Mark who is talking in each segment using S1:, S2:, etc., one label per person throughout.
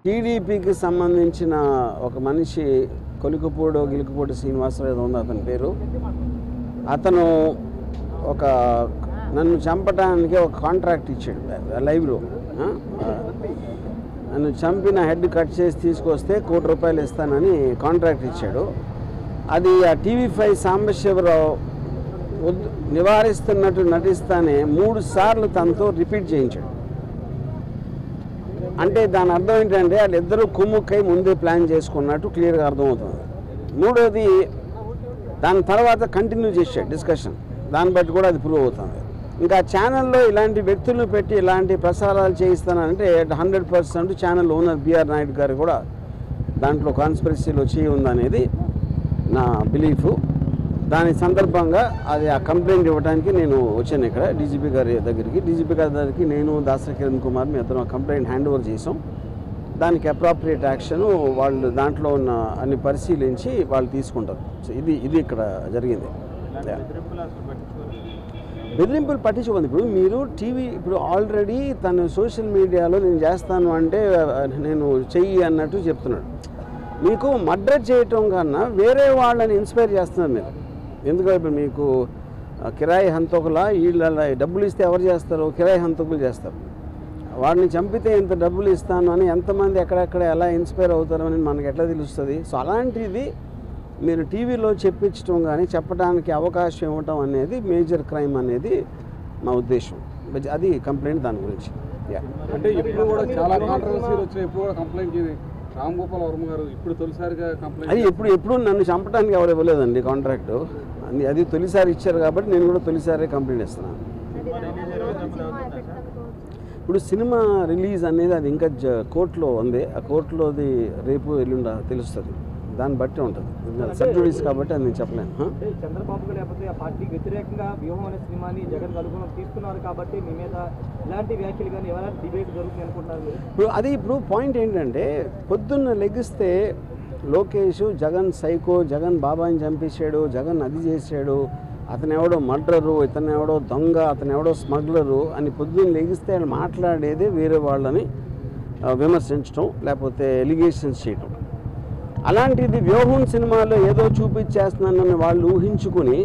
S1: టీడీపీకి సంబంధించిన ఒక మనిషి గిలుకుపూడి శ్రీనివాసరావు ఏదో ఉంది అతని పేరు. అతను నన్ను చంపడానికి ఒక కాంట్రాక్ట్ ఇచ్చాడు లైవ్లో. నన్ను చంపి నా హెడ్ కట్ చేసి తీసుకొస్తే ₹1,00,00,000 ఇస్తానని కాంట్రాక్ట్ ఇచ్చాడు. అది ఆ TV5 సాంబశివరావు నివారిస్తున్నట్టు నటిస్తానే 3 సార్లు తనతో రిపీట్ చేయించాడు. అంటే దాని అర్థం ఏంటంటే వాళ్ళిద్దరూ కుమ్ముక్కై ముందే ప్లాన్ చేసుకున్నట్టు క్లియర్గా అర్థమవుతుంది. మూడోది దాని తర్వాత కంటిన్యూ చేశాడు డిస్కషన్. దాన్ని బట్టి కూడా అది ప్రూవ్ అవుతుంది. ఇంకా ఛానల్లో ఇలాంటి వ్యక్తులను పెట్టి ఇలాంటి ప్రసారాలు చేయిస్తానంటే 100% ఛానల్ ఓనర్ బిఆర్ నాయుడు గారు కూడా దాంట్లో కాన్స్పిరసీలో చేయి ఉందనేది నా బిలీఫు. దాని సందర్భంగా అది ఆ కంప్లైంట్ ఇవ్వడానికి నేను వచ్చాను ఇక్కడ డీజీపీ గారి దగ్గరికి. నేను దాసరి కిరణ్ కుమార్ మీ అతను కంప్లైంట్ హ్యాండ్ ఓవర్ చేసాం. దానికి అప్రాప్రియేట్ యాక్షన్ వాళ్ళు దాంట్లో ఉన్న అన్ని పరిశీలించి వాళ్ళు తీసుకుంటారు. సో ఇది ఇక్కడ జరిగింది. బెదిరింపులు పట్టించుకోండి. ఇప్పుడు ఆల్రెడీ తను సోషల్ మీడియాలో నేను చేస్తాను అంటే నేను చెయ్యి అన్నట్టు చెప్తున్నాడు. మీకు మర్డర్ చేయటం కన్నా వేరే వాళ్ళని ఇన్స్పైర్ చేస్తున్నారు మీరు. ఎందుకంటే ఇప్పుడు మీకు కిరాయి హంతకులా వీళ్ళ డబ్బులు ఇస్తే ఎవరు చేస్తారు? కిరాయి హంతకులు చేస్తారు. వాడిని చంపితే ఇంత డబ్బులు ఇస్తాను అని ఎంతమంది ఎక్కడెక్కడ ఎలా ఇన్స్పైర్ అవుతారని మనకు ఎట్లా తెలుస్తుంది? సో అలాంటిది మీరు టీవీలో చెప్పించడం కానీ చెప్పడానికి అవకాశం ఇవ్వటం అనేది మేజర్ క్రైమ్ అనేది మా ఉద్దేశం. అది కంప్లైంట్ దాని గురించి.
S2: అంటే ఇప్పుడు కూడా చాలా కాంట్రవర్సీలు వచ్చాయి. ఇప్పుడు కూడా కంప్లైంట్ రామ్ గోపాల్ వర్మ గారు ఇప్పుడు తొలిసారిగా కంప్లైంట్
S1: అది ఎప్పుడు నన్ను చంపడానికి ఎవరు ఇవ్వలేదండి కాంట్రాక్టు. అది తొలిసారి ఇచ్చారు కాబట్టి నేను కూడా తొలిసారి కంప్లైంట్ ఇస్తున్నాను. ఇప్పుడు సినిమా రిలీజ్ అనేది అది ఇంకా కోర్టులో ఉంది. ఆ కోర్టులోది రేపు ఎల్లుండి తెలుస్తుంది. దాన్ని బట్టి ఉంటుంది. సబ్ జుడిస్ కాబట్టి అది నేను చెప్పలేను.
S3: చంద్రబాబు లేకపోతే ఆ పార్టీకి వ్యతిరేకంగా వ్యూహం అనే సినిమాని జగన్ కలుగున తీసుకున్నారు కాబట్టి మీ మీద ఇలాంటి వ్యాఖ్యలు కానీ ఎవరైనా డిబేట్ జరుగుతుంది అనుకుంటున్నారు.
S1: ఇప్పుడు పాయింట్ ఏంటంటే పొద్దున్న లెగిస్తే లోకేష్ జగన్ సైకో, జగన్ బాబాయిని చంపేశాడు, జగన్ అది చేశాడు, అతను ఎవడో మర్డరు, ఇతను ఎవడో దొంగ, అతను ఎవడో స్మగ్లరు అని పొద్దున్న లెగిస్తే ఆయన మాట్లాడేదే వేరే వాళ్ళని విమర్శించడం లేకపోతే ఎలిగేషన్స్ చేయటం. అలాంటిది వ్యూహం సినిమాలో ఏదో చూపించేస్తున్నానని వాళ్ళు ఊహించుకుని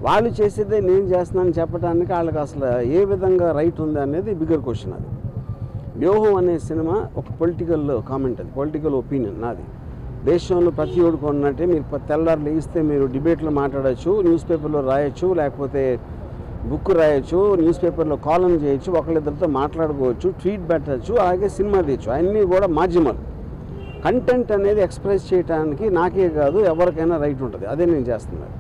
S1: వాళ్ళు చేసేదే నేను చేస్తున్నానని చెప్పడానికి వాళ్ళకి అసలు ఏ విధంగా రైట్ ఉంది అనేది బిగ్గర్ క్వశ్చన్. అది వ్యూహం అనే సినిమా ఒక పొలిటికల్ కామెంట్, అది పొలిటికల్ ఒపీనియన్ నాది. దేశంలో ప్రతి ఒక్కరు ఉన్నట్టే మీరు తెల్లారు లేగిస్తే మీరు డిబేట్లో మాట్లాడచ్చు, న్యూస్ పేపర్లో రాయొచ్చు, లేకపోతే బుక్ రాయొచ్చు, న్యూస్ పేపర్లో కాలం చేయొచ్చు, ఒకళ్ళిద్దరితో మాట్లాడుకోవచ్చు, ట్వీట్ పెట్టచ్చు, అలాగే సినిమా తీయచ్చు. అన్నీ కూడా మాధ్యమాలు. కంటెంట్ అనేది ఎక్స్ప్రెస్ చేయడానికి నాకే కాదు ఎవరికైనా రైట్ ఉంటుంది. అదే నేను చేస్తున్నాను.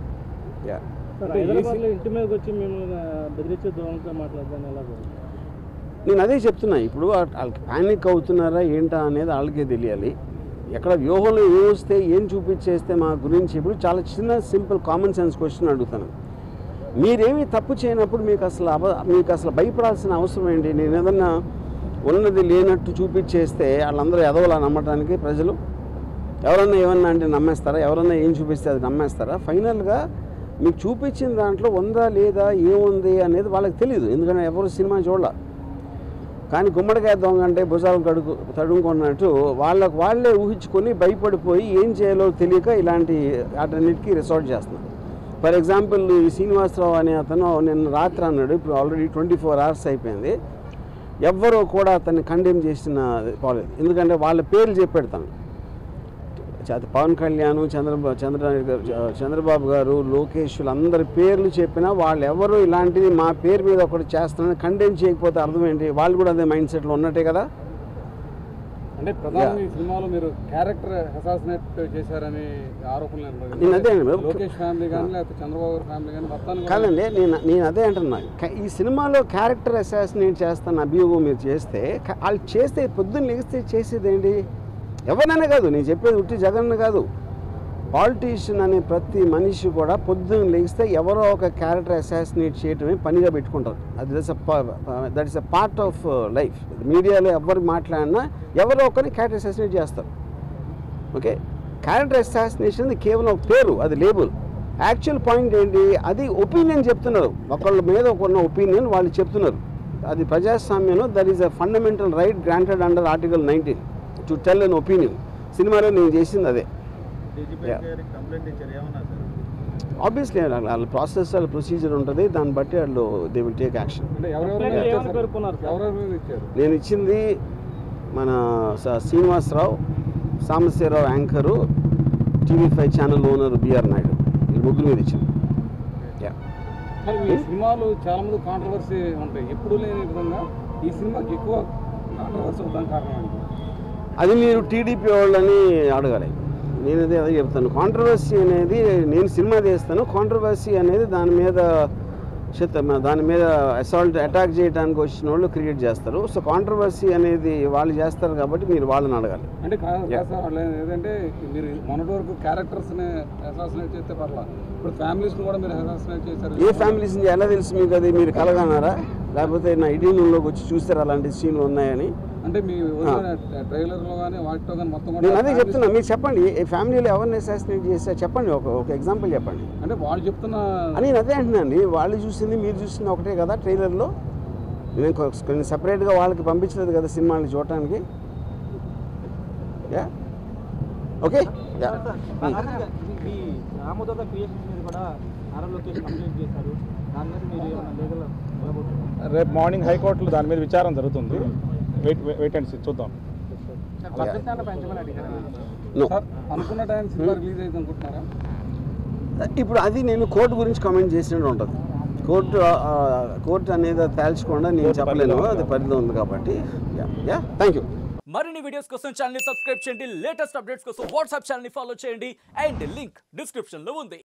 S1: నేను అదే చెప్తున్నా. ఇప్పుడు వాళ్ళకి ప్యానిక్ అవుతున్నారా ఏంటా అనేది వాళ్ళకే తెలియాలి. ఎక్కడ వ్యూహంలో ఏం వస్తే ఏం చూపించేస్తే మా గురించి ఇప్పుడు చాలా చిన్న సింపుల్ కామన్ సెన్స్ క్వశ్చన్ అడుగుతాను. మీరేమీ తప్పు చేయనప్పుడు మీకు అసలు భయపడాల్సిన అవసరం ఏంటి? నేను ఏదన్నా ఉన్నది లేనట్టు చూపించేస్తే వాళ్ళందరూ ఎదవలా నమ్మటానికి ప్రజలు ఎవరన్నా ఏమన్నా అంటే నమ్మేస్తారా? ఎవరన్నా ఏం చూపిస్తే అది నమ్మేస్తారా? ఫైనల్గా మీకు చూపించిన దాంట్లో ఉందా లేదా ఏముంది అనేది వాళ్ళకి తెలియదు. ఎందుకంటే ఎవరు సినిమా చూడాల. కానీ గుమ్మడికాయ దొంగ అంటే భుజాలు తడుముకున్నట్టు వాళ్ళే ఊహించుకొని భయపడిపోయి ఏం చేయాలో తెలియక ఇలాంటి వాటన్నిటికీ రిసార్ట్ చేస్తున్నారు. ఫర్ ఎగ్జాంపుల్ ఈ శ్రీనివాసరావు అనే అతను నిన్న రాత్రి అన్నాడు, ఇప్పుడు ఆల్రెడీ 24 hours అయిపోయింది, ఎవ్వరూ కూడా అతన్ని కండెమ్ చేసిన పోలేదు. ఎందుకంటే వాళ్ళ పేర్లు చెప్పెడతాను. పవన్ కళ్యాణ్, చంద్రబాబు గారు, లోకేష్ అందరి పేర్లు చెప్పినా వాళ్ళు ఎవరు ఇలాంటిది మా పేరు మీద ఒకటి చేస్తున్నారని కండెమ్ చేయకపోతే అర్థం ఏంటి? వాళ్ళు కూడా అదే మైండ్ సెట్లో ఉన్నట్టే కదా.
S2: అంటే ప్రధానంగా ఈ సినిమాలో మీరు క్యారెక్టర్ అసాసినేట్ చేశారని ఆరోపణలు
S1: నేను అదే
S2: లోకేష్ ఫ్యామిలీ కానీ లేకపోతే చంద్రబాబు ఫ్యామిలీ కానీ
S1: కాదండి. నేను అదే అంటున్నా. ఈ సినిమాలో క్యారెక్టర్ అసాసినేట్ చేస్తాను అభియోగం మీరు చేస్తే వాళ్ళు చేస్తే పొద్దున్న లెగిస్తే చేసేది ఏంటి? ఎవరినైనా కాదు, నేను చెప్పేది ఉట్టి జగన్ కాదు, పాలిటీషియన్ అనే ప్రతి మనిషి కూడా పొద్దున్న లెగిస్తే ఎవరో ఒక క్యారెక్టర్ అసాసినేట్ చేయటమే పనిగా పెట్టుకుంటారు. అది that is a part of life. మీడియాలో ఎవరు మాట్లాడినా ఎవరో ఒకరిని క్యారెక్టర్ అసాసినేట్ చేస్తారు. ఓకే, క్యారెక్టర్ అసాసినేషన్ కేవలం ఒక పేరు, అది లేబుల్. యాక్చువల్ పాయింట్ ఏంటి? అది ఒపీనియన్ చెప్తున్నారు. ఒకళ్ళ మీద ఒకళ్ళ ఒపీనియన్ వాళ్ళు చెప్తున్నారు. అది ప్రజాస్వామ్యంలో that is a fundamental right granted under article 19. To tell an opinion. సినిమాలో నేను చేసింది అదే. ఆబ్వియస్లీ వాళ్ళ ప్రాసెస్ వాళ్ళ ప్రొసీజర్ ఉంటుంది, దాన్ని బట్టి వాళ్ళు దే విల్ టేక్ యాక్షన్. నేను ఇచ్చింది మన Srinivasarao, Sambasivarao anchor, TV5 channel owner BR Naidu, ఈ ముగ్గురు మీద ఇచ్చింది.
S2: ఈ సినిమాలు చాలా మంది కాంట్రవర్సీ ఉంటాయి, ఎప్పుడు లేని విధంగా ఈ సినిమాకి ఎక్కువ కాంట్రవర్సీ అవుతాం కారణం
S1: అది మీరు టీడీపీ వాళ్ళని అడగాలి. నేను అదే చెప్తాను. కాంట్రవర్సీ అనేది నేను సినిమా తీస్తాను, కాంట్రవర్సీ అనేది దాని మీద అసాల్ట్ అటాక్ చేయడానికి వచ్చిన వాళ్ళు క్రియేట్ చేస్తారు. సో కాంట్రవర్సీ అనేది వాళ్ళు చేస్తారు కాబట్టి మీరు వాళ్ళని అడగాలి.
S2: అంటే ఏదంటే మీరు మొన్నటి వరకు క్యారెక్టర్స్ని అసాసినేట్ చేస్తే పర్లా, ఇప్పుడు ఫ్యామిలీస్ని కూడా మీరు అసాసినేట్ చేశారు.
S1: ఏ ఫ్యామిలీస్ ఎలా తెలుసు మీకు? అది మీరు కలగన్నారా, లేకపోతే నా ఐడీలోకి వచ్చి చూస్తారు అలాంటి సీన్లు ఉన్నాయని?
S2: అంటే మీ ట్రైలర్లో కానీ వాటిలో కానీ మొత్తం
S1: నేను అదే చెప్తున్నా, మీరు చెప్పండి ఏ ఫ్యామిలీలో ఎవరిని అసాసినేట్ చేస్తే చెప్పండి, ఒక ఎగ్జాంపుల్ చెప్పండి.
S2: అంటే వాళ్ళు చెప్తున్న
S1: నేను అదే అంటున్నాండి, వాళ్ళు చూసింది మీరు చూసింది ఒకటే కదా ట్రైలర్లో. నేను కొన్ని సపరేట్గా వాళ్ళకి పంపించలేదు కదా సినిమాని చూడటానికి. Yeah okay.
S3: ఈ రామోదత క్రియేషన్స్ మీద కూడా నారా లోకేష్ కంప్లైంట్ చేశారు, దాని మీద మీరు ఏమైనా లీగల్ వెళ్ళబోతున్నారు?
S4: రేపు మార్నింగ్ హైకోర్టులో దాని మీద విచారణ జరుగుతుంది. వెయిట్ అండ్ సీ, చూద్దాం.
S2: అనుకున్న టైం సినిమా రిలీజ్ అయితే అనుకుంటున్నారా?
S1: ఇప్పుడు అది నేను కోర్టు గురించి కామెంట్ చేసినట్టు ఉంటుంది. కోర్టు అనేది తేల్చకుండా నేను చెప్పలేను, అది పరిధిలో ఉంది కాబట్టి. Yeah thank you.
S5: మరిన్ని వీడియోస్ కోసం ఛానల్ ని సబ్స్క్రైబ్ చేయండి, లేటెస్ట్ అప్డేట్స్ కోసం వాట్సాప్ ఛానల్ ని ఫాలో చేయండి, అండ్ లింక్ డిస్క్రిప్షన్ లో ఉంది.